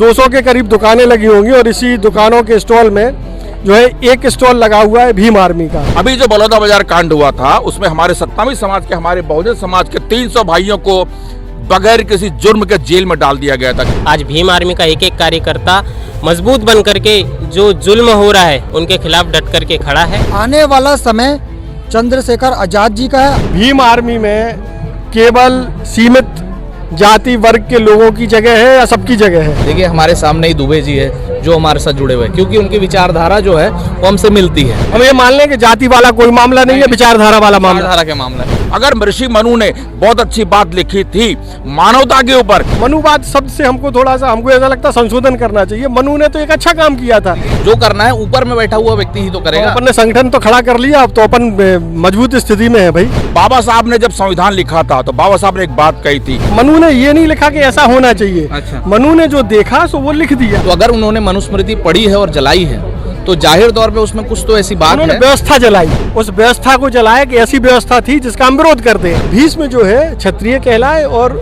200 के करीब दुकानें लगी होंगी और इसी दुकानों के स्टॉल में जो है एक स्टॉल लगा हुआ है भीम आर्मी का। अभी जो बलौदा बाजार कांड हुआ था उसमें हमारे सत्तावी समाज के, हमारे बहुजन समाज के 300 भाइयों को बगैर किसी जुर्म के जेल में डाल दिया गया था। आज भीम आर्मी का एक एक कार्यकर्ता मजबूत बन करके जो जुल्म हो रहा है उनके खिलाफ डट करके खड़ा है। आने वाला समय चंद्रशेखर आजाद जी का है। भीम आर्मी में केवल सीमित जाति वर्ग के लोगों की जगह है या सबकी जगह है? देखिए, हमारे सामने ही दुबे जी है जो हमारे साथ जुड़े हुए हैं, क्योंकि उनकी विचारधारा जो है वो हमसे मिलती है। हम ये मान लें कि जाति वाला कोई मामला नहीं है, विचारधारा वाला मामला। विचारधारा के मामला है। अगर ऋषि मनु ने बहुत अच्छी बात लिखी थी मानवता के ऊपर, मनुवाद शब्द से हमको ऐसा लगता है संशोधन करना चाहिए। मनु ने तो एक अच्छा काम किया था। जो करना है ऊपर में बैठा हुआ व्यक्ति ही तो करेगा। अपन ने संगठन तो खड़ा कर लिया, अब तो अपन मजबूत स्थिति में है भाई। बाबा साहब ने जब संविधान लिखा था तो बाबा साहब ने एक बात कही थी। मनु ने ये नहीं लिखा कि ऐसा होना चाहिए। अच्छा। मनु ने जो देखा सो वो लिख दिया। तो अगर उन्होंने मनुस्मृति पढ़ी है और जलाई है तो जाहिर तौर पे उसमें कुछ तो ऐसी बात उन्होंने है। व्यवस्था जलाई, उस व्यवस्था को जलाया कि ऐसी व्यवस्था थी जिसका हम विरोध करते हैं। भीष्म जो है क्षत्रिय कहलाए और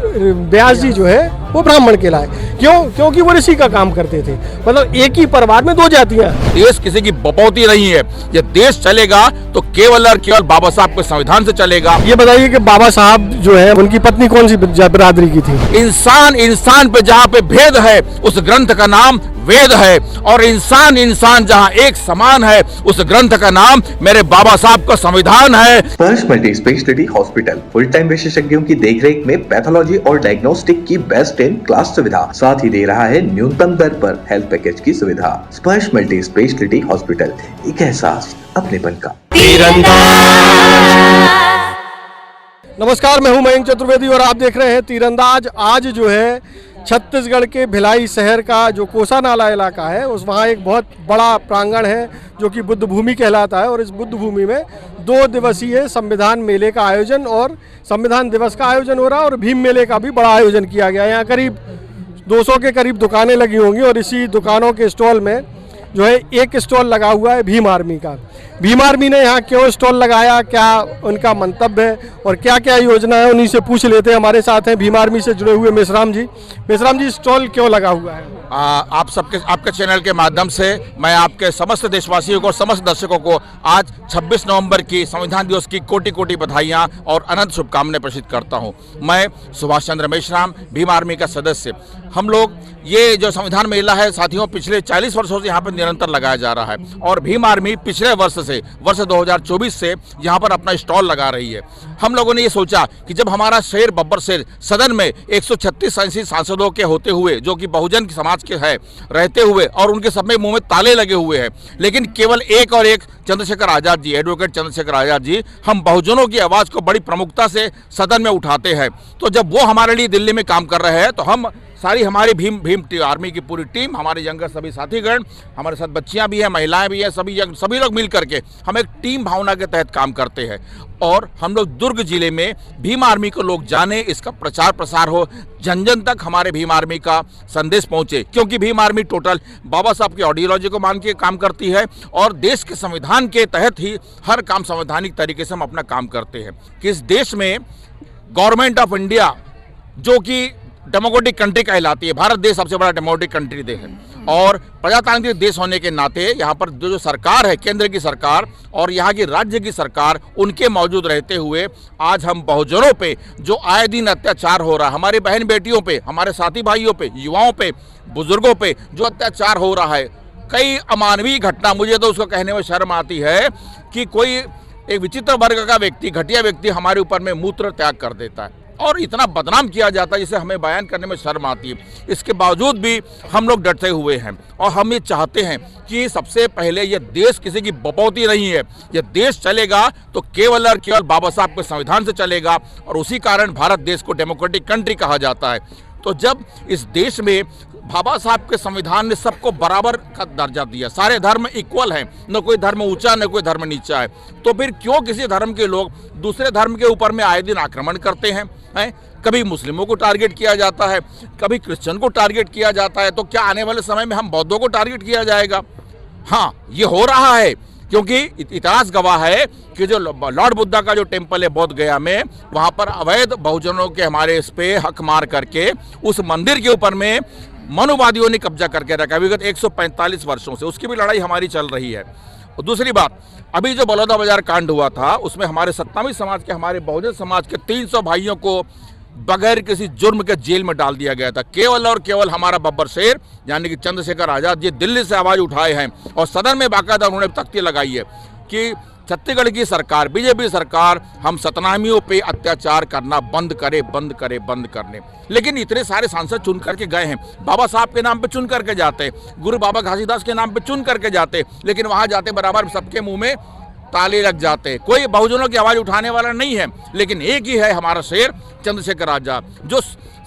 व्यास जी जो है वो ब्राह्मण कहलाए। क्यों? क्योंकि वो ऋषि का काम करते थे। मतलब एक ही परिवार में दो जातियां। देश किसी की बपौती नहीं है। ये देश चलेगा तो केवल और केवल बाबा साहब के संविधान से चलेगा। ये बताइए कि बाबा साहब जो है उनकी पत्नी कौन सी बिरादरी की थी? इंसान इंसान पे जहाँ पे भेद है उस ग्रंथ का नाम वेद है, और इंसान इंसान जहाँ एक समान है उस ग्रंथ का नाम मेरे बाबा साहब का संविधान है। स्पर्श multi speciality hospital full time विशेषज्ञों की देखरेख में पैथोलॉजी और डायग्नोस्टिक की बेस्ट इन क्लास सुविधा, साथ ही दे रहा है न्यूनतम दर पर हेल्थ पैकेज की सुविधा। स्पर्श मल्टी स्पेशलिटी हॉस्पिटल, एक एहसास अपनेपन का। नमस्कार, मैं हूं मयंक चतुर्वेदी और आप देख रहे हैं तीरंदाज। आज जो है छत्तीसगढ़ के भिलाई शहर का जो कोसा नाला इलाका है उस वहाँ एक बहुत बड़ा प्रांगण है जो कि बुद्ध भूमि कहलाता है, और इस बुद्ध भूमि में 2 दिवसीय संविधान मेले का आयोजन और संविधान दिवस का आयोजन हो रहा है और भीम मेले का भी बड़ा आयोजन किया गया है। यहाँ करीब 200 के करीब दुकानें लगी होंगी और इसी दुकानों के स्टॉल में जो है एक स्टॉल लगा हुआ है भीम आर्मी का। भीम आर्मी ने यहाँ क्यों स्टॉल लगाया, क्या उनका मंतव्य है और क्या क्या योजना है, उन्हीं से पूछ लेते हैं। हमारे साथ हैं भीम आर्मी से जुड़े हुए मेसराम जी। मेसराम जी, स्टॉल क्यों लगा हुआ है? आपके चैनल के माध्यम से मैं आपके समस्त देशवासियों को, समस्त दर्शकों को आज 26 नवंबर की संविधान दिवस की कोटि कोटि बधाइयाँ और अनंत शुभकामनाएं प्रेषित करता हूँ। मैं सुभाष चंद्र मेश्राम, भीम आर्मी का सदस्य। हम लोग ये जो संविधान मेला है साथियों, पिछले 40 वर्षों से यहाँ पर निरंतर लगाया जा रहा है और भीम आर्मी पिछले वर्ष 2024 से यहाँ पर अपना स्टॉल लगा रही है। हम लोगों ने ये सोचा कि जब हमारा शेर बब्बर शेर सदन में 136 सांसदों के होते हुए, जो कि बहुजन समाज के है रहते हुए, और उनके सब में मुंह में ताले लगे हुए हैं, लेकिन केवल एक और एक चंद्रशेखर आजाद जी, एडवोकेट चंद्रशेखर आजाद जी, हम बहुजनों की आवाज़ को बड़ी प्रमुखता से सदन में उठाते हैं। तो जब वो हमारे लिए दिल्ली में काम कर रहे हैं तो हम हमारी भीम आर्मी की पूरी टीम, हमारे यंगर सभी साथीगण, हमारे साथ बच्चियां भी हैं, महिलाएं भी हैं, सभी लोग मिल करके हम एक टीम भावना के तहत काम करते हैं। और हम लोग दुर्ग जिले में भीम आर्मी को लोग जाने, इसका प्रचार प्रसार हो, जन जन तक हमारे भीम आर्मी का संदेश पहुंचे, क्योंकि भीम आर्मी टोटल बाबा साहब की आइडियोलॉजी को मान के काम करती है और देश के संविधान के तहत ही हर काम संवैधानिक तरीके से हम अपना काम करते हैं। कि इस देश में गवर्नमेंट ऑफ इंडिया, जो कि डेमोक्रेटिक कंट्री कहलाती है, भारत देश सबसे बड़ा डेमोक्रेटिक कंट्री देश है, और प्रजातांत्रिक देश होने के नाते यहाँ पर जो सरकार है, केंद्र की सरकार और यहाँ की राज्य की सरकार, उनके मौजूद रहते हुए आज हम बहुजनों पे जो आए दिन अत्याचार हो रहा है, हमारी बहन बेटियों पे, हमारे साथी भाइयों पे, युवाओं पे, बुजुर्गों पे जो अत्याचार हो रहा है, कई अमानवीय घटना, मुझे तो उसको कहने में शर्म आती है कि कोई एक विचित्र वर्ग का व्यक्ति, घटिया व्यक्ति हमारे ऊपर में मूत्र त्याग कर देता है और इतना बदनाम किया जाता है जिसे हमें बयान करने में शर्म आती है। इसके बावजूद भी हम लोग डटे हुए हैं और हम ये चाहते हैं कि सबसे पहले ये देश किसी की बपौती नहीं है। ये देश चलेगा तो केवल और केवल बाबा साहब के संविधान से चलेगा, और उसी कारण भारत देश को डेमोक्रेटिक कंट्री कहा जाता है। तो जब इस देश में बाबा साहब के संविधान ने सबको बराबर का दर्जा दिया, सारे धर्म इक्वल हैं, न कोई धर्म ऊंचा न कोई धर्म नीचा है, तो फिर क्यों किसी धर्म के लोग दूसरे धर्म के ऊपर में आए दिन आक्रमण करते हैं? कभी मुस्लिमों को टारगेट किया जाता है, कभी क्रिश्चियन को टारगेट किया जाता है, तो क्या आने वाले समय में हम बौद्धों को टारगेट किया जाएगा? हाँ, ये हो रहा है, क्योंकि इतिहास गवाह है कि जो लॉर्ड बुद्धा का जो टेम्पल है बोध गया में, वहाँ पर अवैध बहुजनों के हमारे इस पे हक मार करके उस मंदिर के ऊपर में मनुवादियों ने कब्जा करके रखा है विगत 145 वर्षों से, उसकी भी लड़ाई हमारी चल रही है। और दूसरी बात, अभी जो बलौदाबाजार कांड हुआ था उसमें हमारे सत्तावी समाज के, हमारे बहुजन समाज के 300 भाइयों को बगैर किसी जुर्म के जेल में डाल दिया गया था। केवल और केवल हमारा बब्बर शेर यानी कि चंद्रशेखर आजाद जी दिल्ली से आवाज उठाए हैं और सदन में बाकायदा उन्होंने तख्ती लगाई है कि छत्तीसगढ़ की सरकार, बीजेपी सरकार, हम सतनामियों पे अत्याचार करना बंद करने। लेकिन इतने सारे सांसद चुन करके गए हैं, बाबा साहब के नाम पे चुन करके जाते, गुरु बाबा घासीदास के नाम पे चुन करके जाते, लेकिन वहां जाते बराबर सबके मुंह में ताले लग जाते। कोई बहुजनों की आवाज उठाने वाला नहीं है, लेकिन एक ही है हमारा शेर चंद्रशेखर आजाद, जो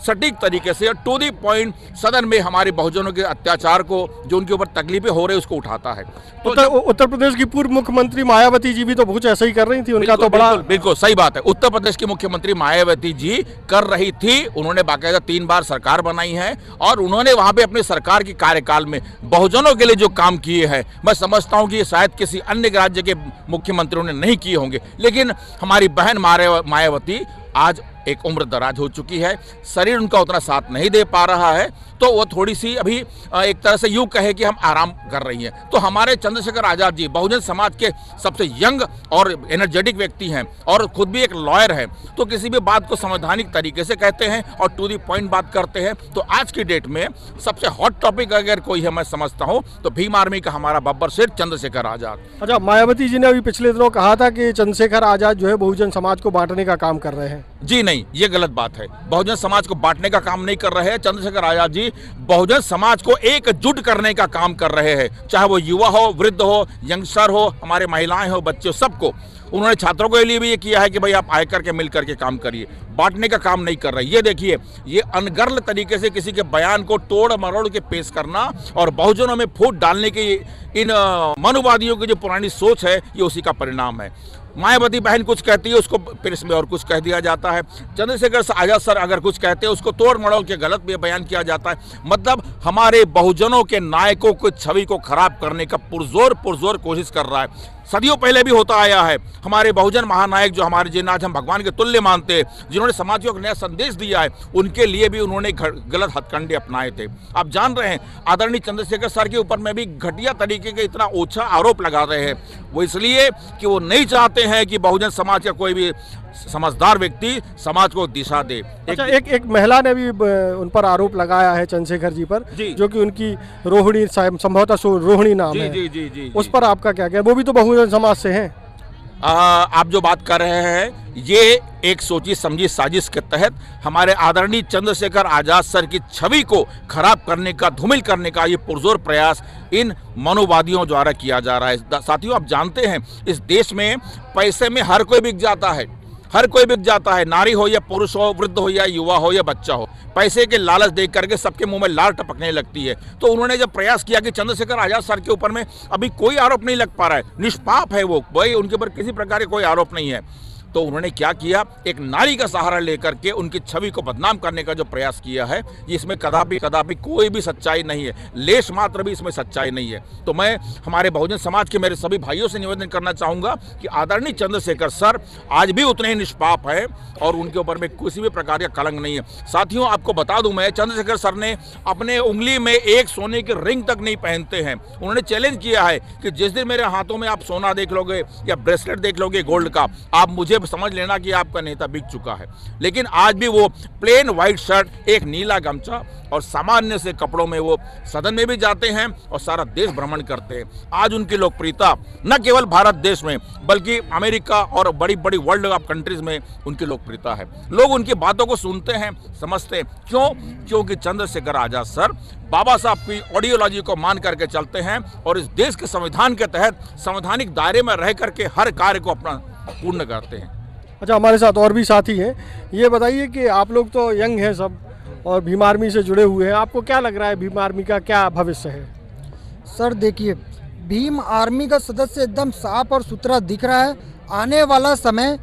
सटीक तरीके से टू दी पॉइंट सदन में हमारे बहुजनों के अत्याचार को, जो उनके ऊपर तकलीफें हो रही, उसको उठाता है। तो उत्तर प्रदेश की पूर्व मुख्यमंत्री मायावती जी भी तो कुछ ऐसा ही कर रही थी, उनका तो बड़ा बिल्कुल सही बात है। उत्तर प्रदेश की मुख्यमंत्री मायावती जी कर रही थी, उन्होंने बाकायदा 3 बार सरकार बनाई है और उन्होंने वहां पे अपनी सरकार के कार्यकाल में बहुजनों के लिए जो काम किए हैं, मैं समझता हूं कि शायद किसी अन्य राज्य के मुख्यमंत्रियों ने नहीं किए होंगे। लेकिन हमारी बहन मायावती आज एक उम्र दराज हो चुकी है, शरीर उनका उतना साथ नहीं दे पा रहा है, तो वो थोड़ी सी अभी एक तरह से यूं कहे कि हम आराम कर रही हैं। तो हमारे चंद्रशेखर आजाद जी बहुजन समाज के सबसे यंग और एनर्जेटिक व्यक्ति हैं और खुद भी एक लॉयर हैं, तो किसी भी बात को संवैधानिक तरीके से कहते हैं और टू दी पॉइंट बात करते हैं। तो आज की डेट में सबसे हॉट टॉपिक अगर कोई है, मैं समझता हूं तो भीम आर्मी का हमारा बब्बर शेर चंद्रशेखर आजाद। अच्छा, मायावती जी ने अभी पिछले दिनों कहा था कि चंद्रशेखर आजाद जो है बहुजन समाज को बांटने का काम कर रहे हैं। जी नहीं, ये गलत बात है। बहुजन समाज को बांटने का काम नहीं कर रहे हैं चंद्रशेखर आजाद जी, बहुजन समाज को एकजुट करने का काम कर रहे हैं, चाहे वो युवा हो, वृद्ध हो, यंगस्टर हो, हमारे महिलाएं हो, बच्चे, सबको। उन्होंने छात्रों के लिए भी ये किया है कि भाई आप आए करके मिल करके काम करिए, बांटने का काम नहीं कर रहे। ये देखिए, ये अनगर्ल तरीके से किसी के बयान को तोड़ मरोड़ के पेश करना और बहुजनों में फूट डालने की इन मनुवादियों की जो पुरानी सोच है, ये उसी का परिणाम है। मायावती बहन कुछ कहती है, उसको प्रेस में और कुछ कह दिया जाता है। चंद्रशेखर आजाद सर अगर कुछ कहते हैं, उसको तोड़ मड़ोड़ के गलत भी बयान किया जाता है। मतलब हमारे बहुजनों के नायकों की छवि को खराब करने का पुरजोर कोशिश कर रहा है। सदियों पहले भी होता आया है। हमारे बहुजन महानायक जो हमारे जिन्हें आज हम भगवान के तुल्य मानते हैं, जिन्होंने समाज को एक नया संदेश दिया है, उनके लिए भी उन्होंने गलत हथकंडे अपनाए थे। आप जान रहे हैं, आदरणीय चंद्रशेखर सर के ऊपर में भी घटिया तरीके के इतना ओछा आरोप लगा रहे हैं। वो इसलिए कि वो नहीं चाहते हैं कि बहुजन समाज का कोई भी समझदार व्यक्ति समाज को दिशा दे। अच्छा, एक महिला ने भी उन पर आरोप लगाया है चंद्रशेखर जी पर, जो कि उनकी रोहिणी, संभवतः रोहिणी नाम है। जी। उस पर आपका क्या कहना? वो भी तो बहुजन समाज से हैं। आप जो बात कर रहे हैं, ये एक सोची समझी साजिश के तहत हमारे आदरणीय चंद्रशेखर आजाद सर की छवि को खराब करने का, धूमिल करने का ये पुरजोर प्रयास इन मनोवादियों द्वारा किया जा रहा है। साथियों, आप जानते हैं इस देश में पैसे में हर कोई बिक जाता है, हर कोई बिक जाता है, नारी हो या पुरुष हो, वृद्ध हो या युवा हो या बच्चा हो। पैसे के लालच देख करके सबके मुंह में लार टपकने लगती है। तो उन्होंने जब प्रयास किया कि चंद्रशेखर आजाद सर के ऊपर में अभी कोई आरोप नहीं लग पा रहा है, निष्पाप है वो, भाई उनके ऊपर किसी प्रकार के कोई आरोप नहीं है, तो उन्होंने क्या किया, एक नारी का सहारा लेकर के उनकी छवि को बदनाम करने का जो प्रयास किया है, इसमें कदापि कोई भी सच्चाई नहीं है, लेश मात्र भी इसमें सच्चाई नहीं है। तो मैं हमारे बहुजन समाज के मेरे सभी भाइयों से निवेदन करना चाहूँगा कि आदरणीय चंद्रशेखर सर आज भी उतने ही निष्पाप है और उनके ऊपर में किसी भी प्रकार का कलंक नहीं है। साथियों, आपको बता दूं, मैं चंद्रशेखर सर ने अपने उंगली में एक सोने की रिंग तक नहीं पहनते हैं। उन्होंने चैलेंज किया है कि जिस दिन मेरे हाथों में आप सोना देख लोगे या ब्रेसलेट देख लोगे गोल्ड का, आप मुझे समझ लेना कि आपका नेता बिक चुका है। लेकिन आज भी वो प्लेन व्हाइट शर्ट, एक नीला गमछा और सामान्य से कपड़ों में वो सदन में भी जाते हैं और सारा देश भ्रमण करते हैं। आज उनकी लोकप्रियता न केवल भारत देश में बल्कि अमेरिका और बड़ी बड़ी वर्ल्ड ऑफ कंट्रीज में उनकी लोकप्रियता है। लोग उनकी बातों को सुनते हैं, समझते हैं। क्योंकि चंद्रशेखर आजाद सर बाबा साहब की ऑडियोलॉजी को मान करके चलते हैं और इस देश के संविधान के तहत संवैधानिक दायरे में रह करके हर कार्य को अपना पूर्ण करते हैं। अच्छा, हमारे साथ और भी साथी हैं। ये बताइए कि आप लोग तो यंग हैं सब और भीम आर्मी से जुड़े हुए हैं, आपको क्या लग रहा है भीम आर्मी का क्या भविष्य है? सर देखिए, भीम आर्मी का सदस्य एकदम साफ और सुथरा दिख रहा है। आने वाला समय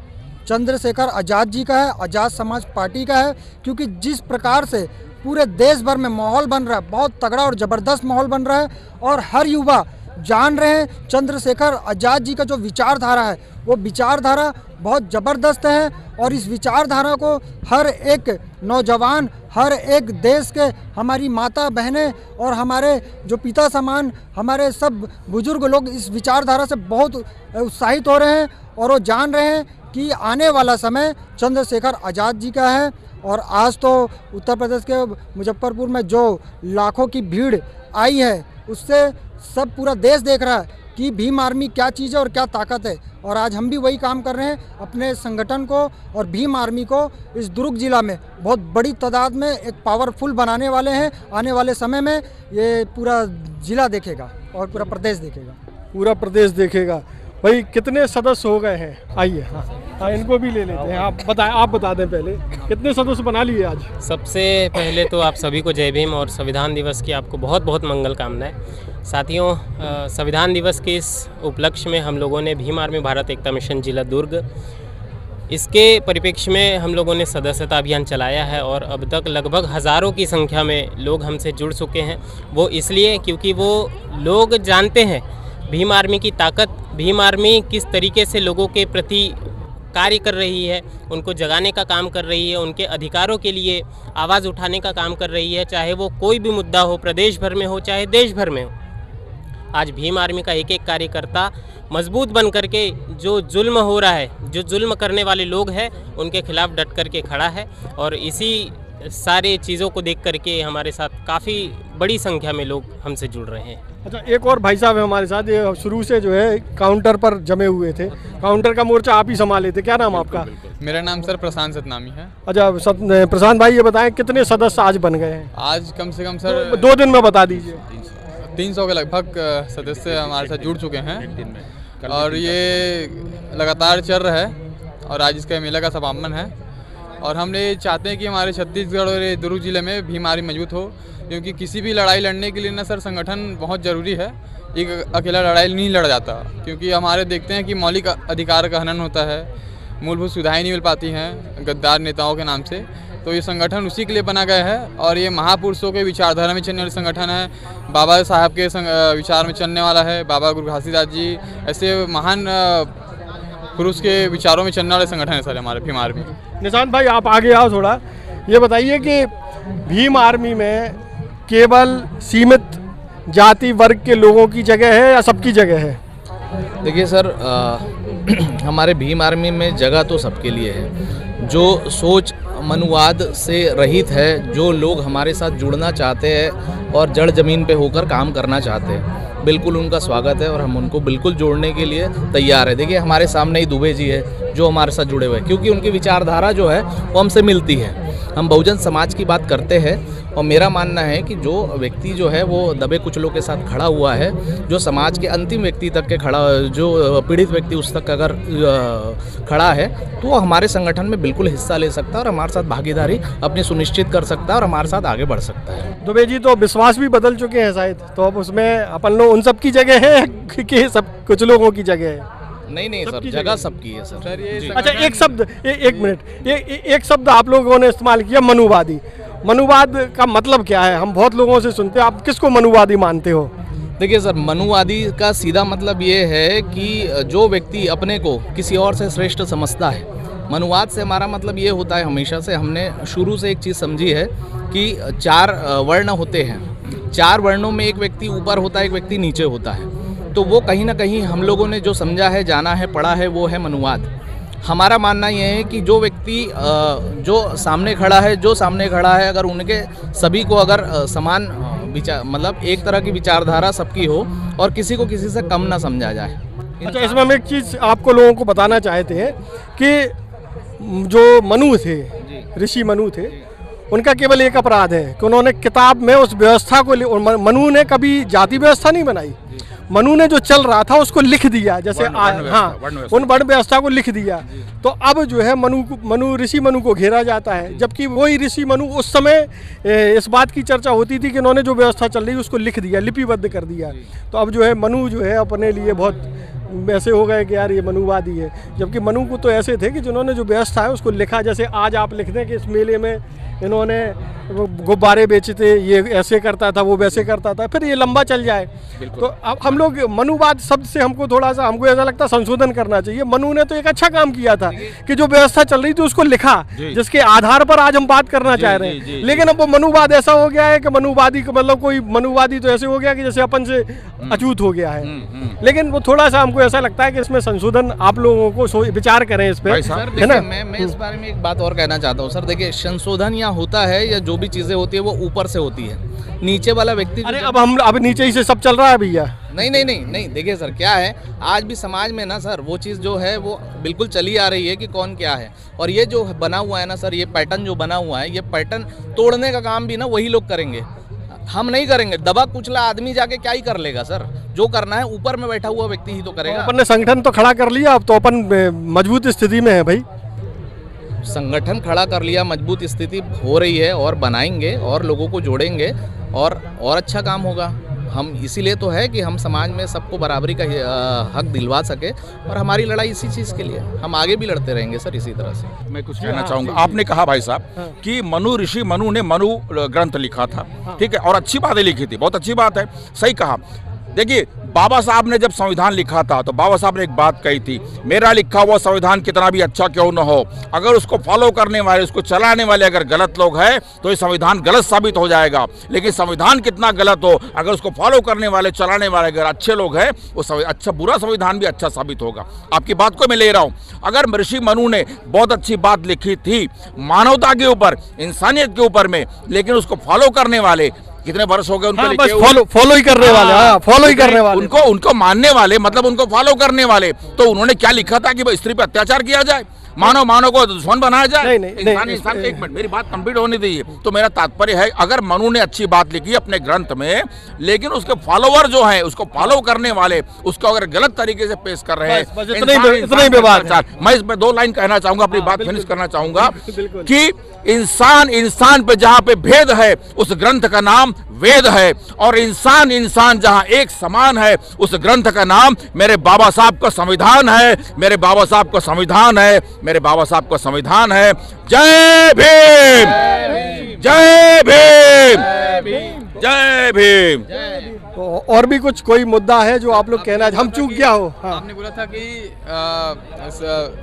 चंद्रशेखर आजाद जी का है, आजाद समाज पार्टी का है, क्योंकि जिस प्रकार से पूरे देश भर में माहौल बन रहा है, बहुत तगड़ा और ज़बरदस्त माहौल बन रहा है और हर युवा जान रहे हैं चंद्रशेखर आजाद जी का जो विचारधारा है, वो विचारधारा बहुत ज़बरदस्त है और इस विचारधारा को हर एक नौजवान हर एक देश के हमारी माता बहनें और हमारे जो पिता समान हमारे सब बुजुर्ग लोग इस विचारधारा से बहुत उत्साहित हो रहे हैं और वो जान रहे हैं कि आने वाला समय चंद्रशेखर आज़ाद जी का है। और आज तो उत्तर प्रदेश के मुजफ्फरपुर में जो लाखों की भीड़ आई है उससे सब पूरा देश देख रहा है कि भीम आर्मी क्या चीज़ है और क्या ताकत है। और आज हम भी वही काम कर रहे हैं, अपने संगठन को और भीम आर्मी को इस दुर्ग जिला में बहुत बड़ी तादाद में एक पावरफुल बनाने वाले हैं। आने वाले समय में ये पूरा जिला देखेगा और पूरा प्रदेश देखेगा। पूरा प्रदेश देखेगा। भाई कितने सदस्य हो गए हैं? आइए, हाँ इनको भी ले लेते हैं। आप बता दें पहले कितने सदस्य बना लिए आज? सबसे पहले तो आप सभी को जय भीम और संविधान दिवस की आपको बहुत बहुत मंगल कामनाएं। साथियों, संविधान दिवस के इस उपलक्ष्य में हम लोगों ने भीम आर्मी भारत एकता मिशन जिला दुर्ग, इसके परिप्रेक्ष्य में हम लोगों ने सदस्यता अभियान चलाया है और अब तक लगभग हज़ारों की संख्या में लोग हमसे जुड़ चुके हैं। वो इसलिए क्योंकि वो लोग जानते हैं भीम आर्मी की ताकत, भीम आर्मी किस तरीके से लोगों के प्रति कार्य कर रही है, उनको जगाने का काम कर रही है, उनके अधिकारों के लिए आवाज़ उठाने का काम कर रही है, चाहे वो कोई भी मुद्दा हो, प्रदेश भर में हो चाहे देश भर में हो। आज भीम आर्मी का एक एक कार्यकर्ता मजबूत बन करके जो जुल्म हो रहा है, जो जुल्म करने वाले लोग हैं उनके खिलाफ डट करके खड़ा है। और इसी सारे चीज़ों को देख करके हमारे साथ काफ़ी बड़ी संख्या में लोग हमसे जुड़ रहे हैं। अच्छा, एक और भाई साहब है हमारे साथ, ये शुरू से जो है काउंटर पर जमे हुए थे, काउंटर का मोर्चा आप ही संभाले थे। क्या नाम आपका? मेरा नाम सर प्रशांत सतनामी है। अच्छा प्रशांत भाई, ये बताएं कितने सदस्य आज बन गए हैं? आज कम से कम सर 2 दिन में बता दीजिए। 300 के लगभग सदस्य हमारे साथ जुड़ चुके हैं और ये लगातार चल रहा है और आज इसका मेला का समापन है। और हम ये चाहते हैं कि हमारे छत्तीसगढ़ और दुर्ग जिले में भीम आर्मी मजबूत हो, क्योंकि किसी भी लड़ाई लड़ने के लिए ना सर संगठन बहुत ज़रूरी है। एक अकेला लड़ाई नहीं लड़ा जाता, क्योंकि हमारे देखते हैं कि मौलिक अधिकार का हनन होता है, मूलभूत सुविधाएं नहीं मिल पाती हैं गद्दार नेताओं के नाम से। तो ये संगठन उसी के लिए बना गया है और ये महापुरुषों के विचारधारा में चलने वाला संगठन है। बाबा साहब के विचार में चलने वाला है। बाबा गुरु घासीदास जी ऐसे महान पुरुष के विचारों में चलने वाले संगठन है सर हमारे भीम आर्मी। निशांत भाई, आप आगे आओ थोड़ा। ये बताइए कि भीम आर्मी में केवल सीमित जाति वर्ग के लोगों की जगह है या सबकी जगह है? देखिए सर, हमारे भीम आर्मी में जगह तो सबके लिए है। जो सोच मनुवाद से रहित है, जो लोग हमारे साथ जुड़ना चाहते हैं और जड़ ज़मीन पे होकर काम करना चाहते हैं, बिल्कुल उनका स्वागत है और हम उनको बिल्कुल जोड़ने के लिए तैयार है। देखिए हमारे सामने ही दुबे जी है जो हमारे साथ जुड़े हुए हैं, क्योंकि उनकी विचारधारा जो है वो हमसे मिलती है। हम बहुजन समाज की बात करते हैं और मेरा मानना है कि जो व्यक्ति जो है वो दबे कुचलों के साथ खड़ा हुआ है, जो समाज के अंतिम व्यक्ति तक के खड़ा, जो पीड़ित व्यक्ति उस तक अगर खड़ा है तो वो हमारे संगठन में बिल्कुल हिस्सा ले सकता है और हमारे साथ भागीदारी अपनी सुनिश्चित कर सकता है और हमारे साथ आगे बढ़ सकता है। दुबे जी तो विश्वास भी बदल चुके हैं शायद, तो अब उसमें अपन लोग उन सब की जगह है कि सब कुछ लोगों की जगह है? नहीं सर, जगह सबकी है सर। अच्छा, एक शब्द, एक मिनट, एक शब्द आप लोगों ने इस्तेमाल किया, मनुवादी। मनुवाद का मतलब क्या है? हम बहुत लोगों से सुनते हैं, आप किसको मनुवादी मानते हो? देखिए सर, मनुवादी का सीधा मतलब ये है कि जो व्यक्ति अपने को किसी और से श्रेष्ठ समझता है। मनुवाद से हमारा मतलब ये होता है, हमेशा से हमने शुरू से एक चीज़ समझी है कि 4 वर्ण होते हैं। 4 वर्णों में एक व्यक्ति ऊपर होता है, एक व्यक्ति नीचे होता है। तो वो कहीं ना कहीं हम लोगों ने जो समझा है, जाना है, पढ़ा है, वो है मनुवाद। हमारा मानना ये है कि जो व्यक्ति जो सामने खड़ा है, अगर उनके सभी को अगर समान विचार, मतलब एक तरह की विचारधारा सबकी हो और किसी को किसी से कम ना समझा जाए। अच्छा, इसमें हम एक चीज़ आपको लोगों को बताना चाहते हैं कि जो मनु थे, ऋषि मनु थे, उनका केवल एक अपराध है कि उन्होंने किताब में उस व्यवस्था को, मनु ने कभी जाति व्यवस्था नहीं बनाई। मनु ने जो चल रहा था उसको लिख दिया, जैसे उन वर्ण व्यवस्था को लिख दिया। तो अब जो है ऋषि मनु को घेरा जाता है, जबकि वही ऋषि मनु उस समय इस बात की चर्चा होती थी कि इन्होंने जो व्यवस्था चल रही है उसको लिख दिया, लिपिबद्ध कर दिया। तो अब जो है मनु जो है अपने लिए बहुत ऐसे हो गए कि यार ये मनुवादी है, जबकि मनु को तो ऐसे थे कि जिन्होंने जो व्यवस्था है उसको लिखा। जैसे आज आप लिख दें कि इस मेले में इन्होंने गुब्बारे बेचे थे, ये ऐसे करता था, वो वैसे करता था, फिर ये लंबा चल जाए। तो अब हम लोग मनुवाद शब्द से हमको थोड़ा सा, हमको ऐसा लगता है संशोधन करना चाहिए। मनु ने तो एक अच्छा काम किया था कि जो व्यवस्था चल रही थी उसको लिखा, जिसके आधार पर आज हम बात करना चाह रहे हैं। लेकिन अब वो मनुवाद ऐसा हो गया है कि मनुवादी मतलब कोई मनुवादी तो ऐसे हो गया कि जैसे अपन से अछूत हो गया है। लेकिन वो थोड़ा सा हमको ऐसा लगता है कि इसमें संशोधन आप लोगों को विचार करें इस पे, है ना। मैं इस बारे में एक बात और कहना चाहता हूँ सर। देखिए, संशोधन यहाँ होता है या जो भी चीजें होती है वो ऊपर से होती है, नीचे वाला व्यक्ति। अरे अब नीचे ही से सब चल रहा है भैया। नहीं, देखिए सर, क्या है आज भी समाज में ना सर वो चीज़ जो है वो बिल्कुल चली आ रही है कि कौन क्या है। और ये जो बना हुआ है ना सर, ये पैटर्न जो बना हुआ है, ये पैटर्न तोड़ने का काम भी ना वही लोग करेंगे, हम नहीं करेंगे। दबा कुचला आदमी जाके क्या ही कर लेगा सर? जो करना है ऊपर में बैठा हुआ व्यक्ति ही तो करेगा। अपन ने संगठन तो खड़ा कर लिया, अब तो अपन मजबूत स्थिति में है भाई। संगठन खड़ा कर लिया, मजबूत स्थिति हो रही है और बनाएंगे और लोगों को जोड़ेंगे और अच्छा काम होगा। हम इसीलिए तो है कि हम समाज में सबको बराबरी का हक दिलवा सके और हमारी लड़ाई इसी चीज़ के लिए। हम आगे भी लड़ते रहेंगे सर इसी तरह से। मैं कुछ कहना चाहूँगा। आपने कहा भाई साहब कि मनु ऋषि मनु ने मनु ग्रंथ लिखा था, ठीक है, और अच्छी बातें लिखी थी, बहुत अच्छी बात है, सही कहा। देखिए, बाबा साहब ने जब संविधान लिखा था तो बाबा साहब ने एक बात कही थी, मेरा लिखा हुआ संविधान कितना भी अच्छा क्यों न हो, अगर उसको फॉलो करने वाले, उसको चलाने वाले अगर गलत लोग हैं तो ये संविधान गलत साबित हो जाएगा। लेकिन संविधान कितना गलत हो, अगर उसको फॉलो करने वाले, चलाने वाले अगर अच्छे लोग हैं, वो अच्छा बुरा संविधान भी अच्छा साबित होगा। आपकी बात को मैं ले रहा हूँ। अगर ऋषि मनु ने बहुत अच्छी बात लिखी थी मानवता के ऊपर, इंसानियत के ऊपर में, लेकिन उसको फॉलो करने वाले कितने वर्ष हो गए उनको लिखे हुए, फॉलो ही करने वाले, फॉलो ही करने वाले, उनको मानने वाले, मतलब उनको फॉलो करने वाले। तो उन्होंने क्या लिखा था कि स्त्री पर अत्याचार किया जाए, मानव को दुश्मन बनाया जाए। इंसान एक मिनट, मेरी बात कंप्लीट होने दीजिए। तो मेरा तात्पर्य है, अगर मनु ने अच्छी बात लिखी अपने ग्रंथ में, लेकिन उसके फॉलोवर जो हैं, उसको फॉलो करने वाले उसको अगर गलत तरीके से पेश कर रहे हैं, इतना ही विवाद। मैं इसमें दो लाइन कहना चाहूंगा, अपनी बात फिनिश करना चाहूंगा कि इंसान पे जहाँ पे भेद है उस ग्रंथ का नाम वेद है, और इंसान जहाँ एक समान है उस ग्रंथ का नाम मेरे बाबा साहब का संविधान है, मेरे बाबा साहब का संविधान है, मेरे बाबा साहब का संविधान है। जय भीम, जय भीम, जय भीम। और भी कुछ कोई मुद्दा है जो आप लोग कहना, हम चूक गया हो? आपने बोला था कि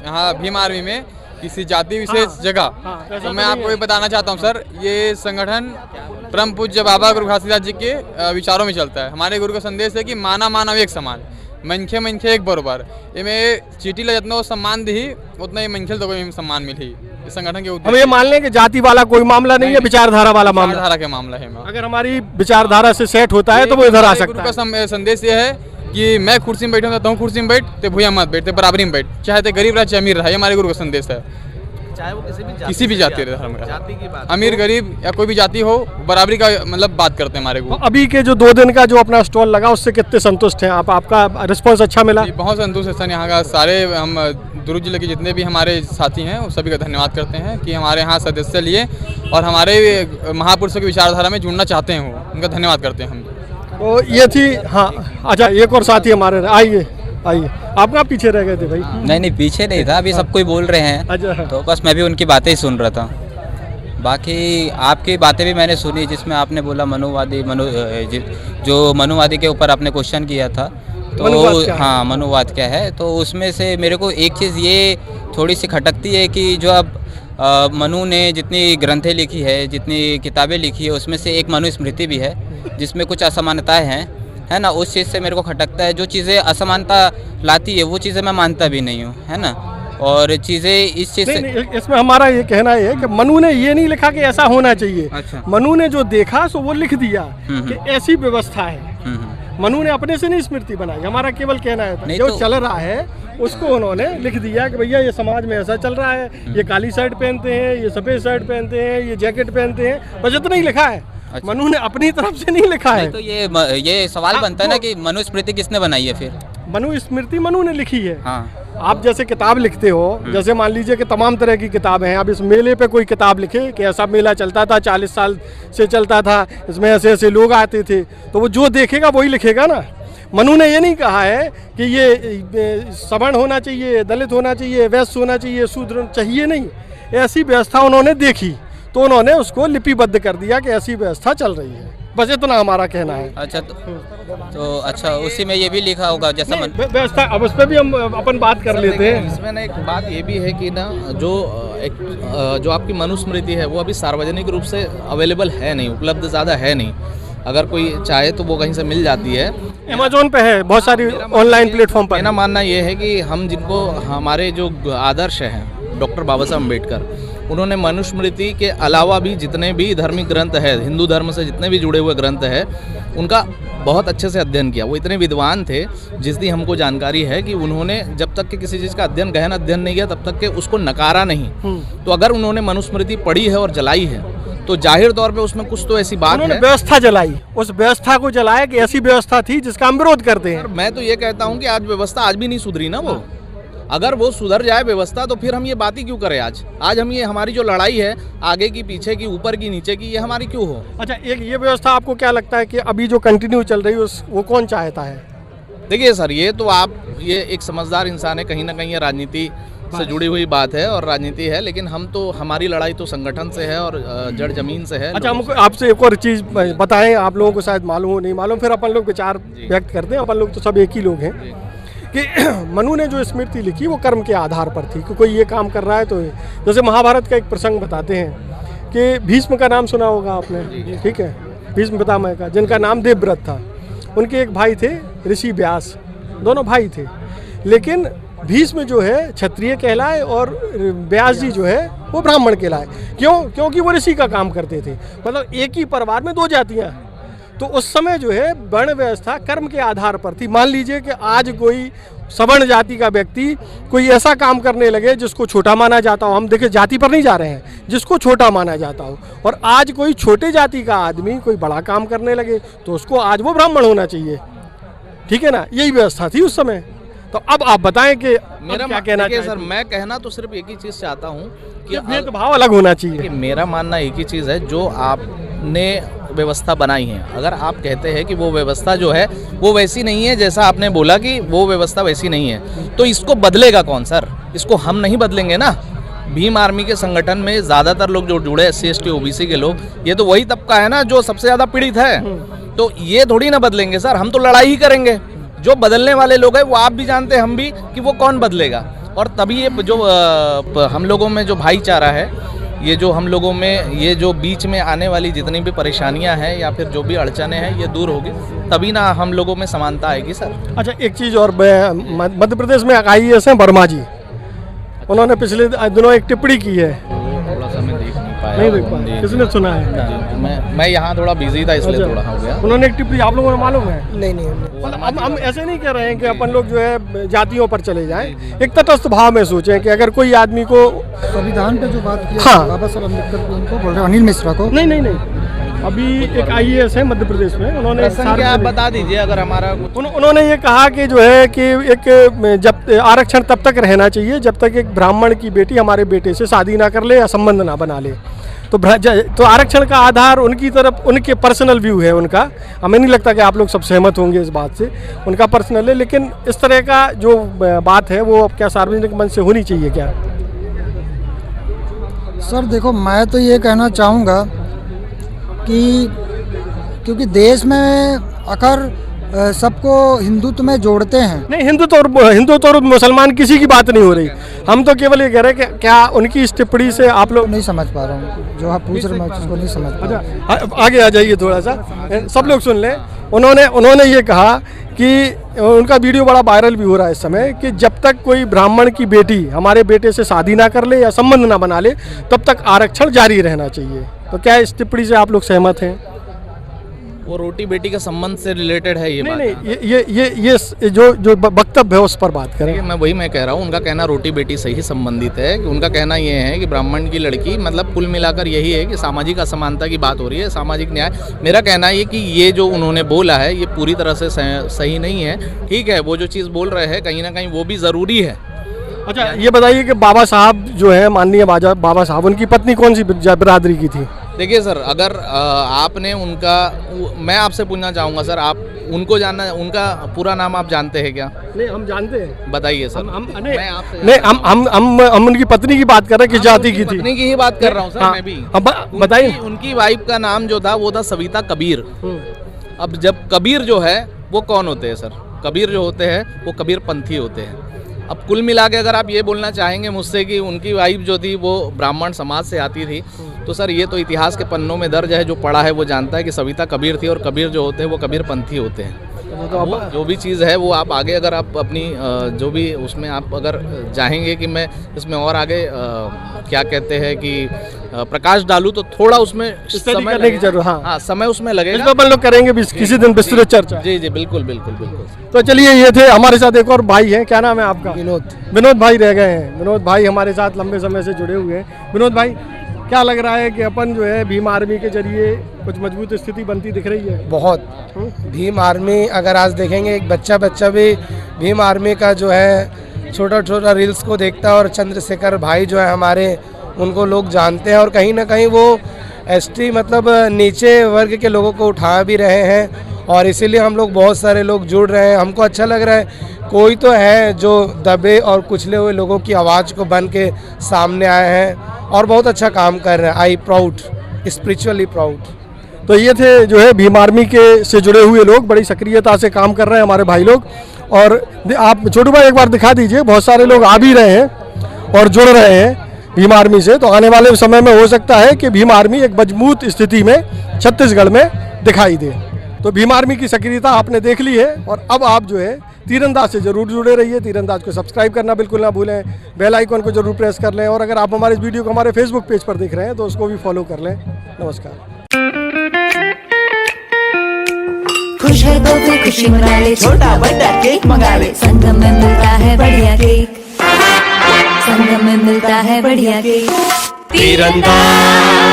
यहाँ भीम आर्मी में किसी जाति विशेष जगह, तो मैं आपको ये बताना चाहता हूँ सर, ये संगठन परम पूज्य बाबा गुरु घासीदास जी के विचारों में चलता है। हमारे गुरु का संदेश है कि माना मानव एक समान, मनखे मनखे एक बरोबर। ये में चीटी ला जितना सम्मान दी उतना ही मनखे तो कोई सम्मान मिली। इस संगठन के हम ये मान लें कि जाति वाला कोई मामला नहीं है, विचारधारा वाला मामला, विचारधारा के मामला है। अगर हमारी विचारधारा से सेट होता है तो वो इधर आ सकता है। गुरु का संदेश ये है कि मैं कुर्सी में बैठूंगा तो कुर्सी में बैठ, ते भूया मत बैठ, ते बराबरी में बैठ, चाहे ते गरीब रहा चाहे अमीर रहा। ये हमारे गुरु का संदेश है, चाहे वो किसी भी जाति धर्म का, अमीर गरीब या कोई भी जाति हो, बराबरी का मतलब बात करते हैं हमारे गुरु। अभी के जो 2 दिन का जो अपना स्टॉल लगा उससे कितने संतुष्ट हैं आप? आपका रिस्पॉन्स अच्छा मिला? बहुत संतुष्ट है सर। यहाँ का सारे हम दुर्ग जिले के जितने भी हमारे साथी हैं उन सभी का धन्यवाद करते हैं कि हमारे यहाँ सदस्य लिए और हमारे महापुरुषों की विचारधारा में जुड़ना चाहते हैं, वो उनका धन्यवाद करते हैं हम। तो ये थी, हाँ अच्छा, एक और साथी हमारे, आइए आप कहाँ पीछे रह गए थे भाई? नहीं पीछे नहीं था, अभी सब कोई बोल रहे हैं। अच्छा, तो बस मैं भी उनकी बातें ही सुन रहा था। बाकी आपकी बातें भी मैंने सुनी, जिसमें आपने बोला जो मनुवादी के ऊपर आपने क्वेश्चन किया था, तो हाँ मनुवाद क्या है, तो उसमें से मेरे को एक चीज़ ये थोड़ी सी खटकती है कि जो अब मनु ने जितनी ग्रंथें लिखी है, जितनी किताबें लिखी है, उसमें से एक मनुस्मृति भी है जिसमें कुछ असमानताएं हैं, है ना। उस चीज़ से मेरे को खटकता है। जो चीज़ें असमानता लाती है वो चीज़ें मैं मानता भी नहीं हूँ, है ना। और चीज़ें इस चीज़ से, इसमें हमारा ये कहना है कि मनु ने ये नहीं लिखा कि ऐसा होना चाहिए। अच्छा। मनु ने जो देखा सो वो लिख दिया कि ऐसी व्यवस्था है। मनु ने अपने से नहीं स्मृति बनाई, हमारा केवल कहना है जो चल रहा है उसको उन्होंने लिख दिया कि भैया ये समाज में ऐसा चल रहा है, ये काली शर्ट पहनते हैं, ये सफ़ेद शर्ट पहनते हैं, ये जैकेट पहनते हैं, बस इतना ही लिखा है। अच्छा। मनु ने अपनी तरफ से नहीं लिखा है। तो ये सवाल बनता है ना कि मनुस्मृति किसने बनाई है फिर? मनुस्मृति मनु ने लिखी है। हाँ। आप जैसे किताब लिखते हो, जैसे मान लीजिए कि तमाम तरह की किताबें हैं, अब इस मेले पे कोई किताब लिखे कि ऐसा मेला चलता था, 40 साल से चलता था, इसमें ऐसे ऐसे लोग आते थे, तो वो जो देखेगा वही लिखेगा ना। मनु ने ये नहीं कहा है कि ये सवर्ण होना चाहिए, दलित होना चाहिए, वैश्य होना चाहिए, शूद्र चाहिए, नहीं। ऐसी व्यवस्था उन्होंने देखी तो उन्होंने उसको लिपिबद्ध कर दिया कि ऐसी व्यवस्था चल रही है। बस इतना हमारा कहना है। अच्छा तो अच्छा उसी में ये भी लिखा होगा जैसा व्यवस्था, अब उस पर भी हम अपन बात कर लेते हैं। इसमें ना एक बात ये भी है कि ना जो आपकी मनुस्मृति है वो अभी सार्वजनिक रूप से अवेलेबल है नहीं, उपलब्ध ज़्यादा है नहीं। अगर कोई चाहे तो वो कहीं से मिल जाती है, अमेज़न पे है, बहुत सारी ऑनलाइन प्लेटफॉर्म पर। मेरा मानना ये है कि हम जिनको हमारे जो आदर्श हैं डॉक्टर बाबा साहब अम्बेडकर, उन्होंने मनुस्मृति के अलावा भी जितने भी धार्मिक ग्रंथ है, हिंदू धर्म से जितने भी जुड़े हुए ग्रंथ है, उनका बहुत अच्छे से अध्ययन किया। वो इतने विद्वान थे, जिसकी हमको जानकारी है कि उन्होंने जब तक कि किसी चीज़ का अध्ययन गहन अध्ययन नहीं किया तब तक के उसको नकारा नहीं। तो अगर उन्होंने मनुस्मृति पढ़ी है और जलाई है तो जाहिर तौर पे उसमें कुछ तो ऐसी बात है। व्यवस्था जलाई, उस व्यवस्था को जलाया कि ऐसी व्यवस्था थी जिसका हम विरोध करते हैं। मैं तो ये कहता हूँ कि आज व्यवस्था आज भी नहीं सुधरी ना। वो अगर वो सुधर जाए व्यवस्था तो फिर हम ये बात ही क्यों करें। आज हम ये हमारी जो लड़ाई है आगे की, पीछे की, ऊपर की, नीचे की, ये हमारी क्यों हो। अच्छा, एक ये व्यवस्था आपको क्या लगता है कि अभी जो कंटिन्यू चल रही है वो कौन चाहता है? देखिए सर, ये एक समझदार इंसान है, कहीं ना कहीं ये राजनीति से जुड़ी हुई बात है और राजनीति है, लेकिन हमारी लड़ाई तो संगठन से है और जड़ जमीन से है। अच्छा, हमको आपसे एक और चीज़ बताएं, आप लोगों को शायद मालूम हो नहीं मालूम, फिर अपन लोग विचार व्यक्त करते हैं। अपन लोग तो सब एक ही लोग हैं कि मनु ने जो स्मृति लिखी वो कर्म के आधार पर थी कि कोई ये काम कर रहा है तो जैसे महाभारत का एक प्रसंग बताते हैं कि भीष्म का नाम सुना होगा आपने, ठीक है, भीष्म पितामह का, जिनका नाम देवव्रत था। उनके एक भाई थे ऋषि व्यास, दोनों भाई थे, लेकिन भीष्म जो है क्षत्रिय कहलाए और व्यास जी जो है वो ब्राह्मण कहलाए। क्योंकि वो ऋषि का काम करते थे। मतलब एक ही परिवार में दो जातियाँ। तो उस समय जो है वर्ण व्यवस्था कर्म के आधार पर थी। मान लीजिए कि आज कोई सवर्ण जाति का व्यक्ति कोई ऐसा काम करने लगे जिसको छोटा माना जाता हो, हम देखिए जाति पर नहीं जा रहे हैं, जिसको छोटा माना जाता हो, और आज कोई छोटे जाति का आदमी कोई बड़ा काम करने लगे तो उसको आज वो ब्राह्मण होना चाहिए। ठीक है ना, यही व्यवस्था थी उस समय। तो अब आप बताएं कि मेरा क्या कहना चाहिए? सर, मैं कहना तो सिर्फ एक ही चीज़ चाहता हूँ कि भेदभाव अलग होना चाहिए। मेरा मानना एक ही चीज़ है, जो आपने व्यवस्था बनाई है, अगर आप कहते हैं कि वो व्यवस्था जो है वो वैसी नहीं है, जैसा आपने बोला कि वो व्यवस्था वैसी नहीं है, तो इसको बदलेगा कौन सर? इसको हम नहीं बदलेंगे ना। भीम आर्मी के संगठन में ज़्यादातर लोग जो जुड़े SC ST OBC के लोग, ये तो वही तबका है ना जो सबसे ज़्यादा पीड़ित है। तो ये थोड़ी ना बदलेंगे सर, हम तो लड़ाई ही करेंगे। जो बदलने वाले लोग हैं वो आप भी जानते हैं, हम भी, कि वो कौन बदलेगा। और तभी ये जो हम लोगों में जो भाईचारा है, ये जो हम लोगों में ये जो बीच में आने वाली जितनी भी परेशानियां हैं या फिर जो भी अड़चने हैं, ये दूर होगी, तभी ना हम लोगों में समानता आएगी सर। अच्छा, एक चीज़ और, मध्य प्रदेश में IAS हैं वर्मा जी, उन्होंने पिछले दिनों एक टिप्पणी की है। थोड़ा सा मैं देख नहीं पाया। नहीं देख पाया, किसने सुना है? मैं यहाँ थोड़ा बिजी था इसलिए थोड़ा हो गया। उन्होंने एक टिप्पणी, आप लोगों को मालूम है? नहीं। हम ऐसे नहीं कह रहे हैं कि अपन लोग जो है जातियों पर चले जाएं, एक तटस्थ भाव में सोचें कि अगर कोई आदमी को संविधान पे जो बात की हाँ। बाबा साहब अम्बेडकर को, उनको बोल रहे हैं, अनिल मिश्रा को। नहीं, अभी एक IAS है मध्य प्रदेश में, उन्होंने आप बता दीजिए अगर हमारा उन्होंने ये कहा कि जो है कि एक जब आरक्षण तब तक रहना चाहिए जब तक एक ब्राह्मण की बेटी हमारे बेटे से शादी ना कर ले या संबंध ना बना ले। तो आरक्षण का आधार उनकी तरफ, उनके पर्सनल व्यू है उनका। हमें नहीं लगता कि आप लोग सब सहमत होंगे इस बात से, उनका पर्सनल है, लेकिन इस तरह का जो बात है वो अब क्या सार्वजनिक मंच से होनी चाहिए क्या? सर देखो, मैं तो ये कहना चाहूँगा कि क्योंकि देश में अगर सबको हिंदुत्व में जोड़ते हैं। नहीं, हिंदू तो मुसलमान किसी की बात नहीं हो रही। हम तो केवल ये कह रहे हैं कि क्या उनकी इस टिप्पणी से आप लोग नहीं समझ पा रहा हूँ, जो आप पूछ रहे हैं उसको नहीं समझ पा रहा हूँ। अच्छा, आगे आ जाइए थोड़ा सा, सब लोग सुन लें। उन्होंने ये कहा कि उनका वीडियो बड़ा वायरल भी हो रहा है इस समय कि जब तक कोई ब्राह्मण की बेटी हमारे बेटे से शादी ना कर ले या संबंध ना बना ले तब तक आरक्षण जारी रहना चाहिए। तो क्या इस टिप्पणी से आप लोग सहमत हैं? वो रोटी बेटी का संबंध से रिलेटेड है ये बात? नहीं, ये जो वक्तव्य है उस पर बात करें। मैं कह रहा हूँ, उनका कहना रोटी बेटी से ही संबंधित है। कि उनका कहना ये है कि ब्राह्मण की लड़की, मतलब कुल मिलाकर यही है कि सामाजिक असमानता की बात हो रही है, सामाजिक न्याय। मेरा कहना है कि ये जो उन्होंने बोला है ये पूरी तरह से सही नहीं है। ठीक है, वो जो चीज़ बोल रहे हैं कहीं ना कहीं वो भी ज़रूरी है। अच्छा, ये बताइए कि बाबा साहब जो है, माननीय बाबा साहब, उनकी पत्नी कौन सी बिरादरी की थी? देखिए सर, अगर आपने उनका, मैं आपसे पूछना चाहूँगा सर, आप उनको जानना, उनका पूरा नाम आप जानते हैं क्या? नहीं, हम जानते हैं। बताइए सर। मैं आपसे नहीं, हम उनकी पत्नी की बात कर रहे हैं, किस जाति की थी? पत्नी की ही बात कर रहा हूँ सर। हाँ, मैं भी बताइए। उनकी वाइफ का नाम जो था वो था सविता कबीर। अब जब कबीर जो है वो कौन होते हैं सर? कबीर जो होते हैं वो कबीर पंथी होते हैं। अब कुल मिला के अगर आप ये बोलना चाहेंगे मुझसे कि उनकी वाइफ जो थी वो ब्राह्मण समाज से आती थी, तो सर ये तो इतिहास के पन्नों में दर्ज है, जो पढ़ा है वो जानता है कि सविता कबीर थी, और कबीर जो होते हैं वो कबीर पंथी होते हैं। तो वो जो भी चीज़ है वो आप आगे अगर आप अपनी जो भी उसमें आप अगर चाहेंगे कि मैं इसमें और आगे क्या कहते हैं कि प्रकाश डालूं, तो थोड़ा उसमें समय करने की जरूरत। हाँ, समय उसमें लगेगा। इसमें अपन लोग करेंगे किसी दिन विस्तृत चर्चा। जी जी, बिल्कुल बिल्कुल बिल्कुल। तो चलिए, ये थे हमारे साथ एक और भाई हैं। क्या नाम है आपका? विनोद भाई रह गए हैं। विनोद भाई हमारे साथ लंबे समय से जुड़े हुए हैं। विनोद भाई, क्या लग रहा है कि अपन जो है भीम आर्मी के जरिए कुछ मजबूत स्थिति बनती दिख रही है? बहुत। भीम आर्मी अगर आज देखेंगे, एक बच्चा भी भीम आर्मी का जो है छोटा छोटा रील्स को देखता है, और चंद्रशेखर भाई जो है हमारे, उनको लोग जानते हैं, और कहीं ना कहीं वो एसटी मतलब नीचे वर्ग के लोगों को उठा भी रहे हैं, और इसीलिए हम लोग बहुत सारे लोग जुड़ रहे हैं। हमको अच्छा लग रहा है कोई तो है जो दबे और कुचले हुए लोगों की आवाज़ को बन के सामने आए हैं और बहुत अच्छा काम कर रहे हैं। I proud, spiritually proud. तो ये थे जो है भीम आर्मी के से जुड़े हुए लोग, बड़ी सक्रियता से काम कर रहे हैं हमारे भाई लोग। और आप छोटू भाई एक बार दिखा दीजिए, बहुत सारे लोग आ भी रहे हैं और जुड़ रहे हैं भीम आर्मी से। तो आने वाले समय में हो सकता है कि भीम आर्मी एक मजबूत स्थिति में छत्तीसगढ़ में दिखाई दे। तो भीम आर्मी की सक्रियता आपने देख ली है, और अब आप जो है तीरंदाज से जरूर जुड़े रहिए। तीरंदाज को सब्सक्राइब करना बिल्कुल ना भूलें, बेल आइकन को जरूर प्रेस कर लें, और अगर आप हमारे इस वीडियो को हमारे फेसबुक पेज पर देख रहे हैं तो उसको भी फॉलो कर लें। नमस्कार। खुश है तो फिर खुशी मना ले, छोटा बड़ा केक मंगा ले, संगम में मिलता है बढ़िया केक, संगम में मिलता है बढ़िया केक। तीरंदाज।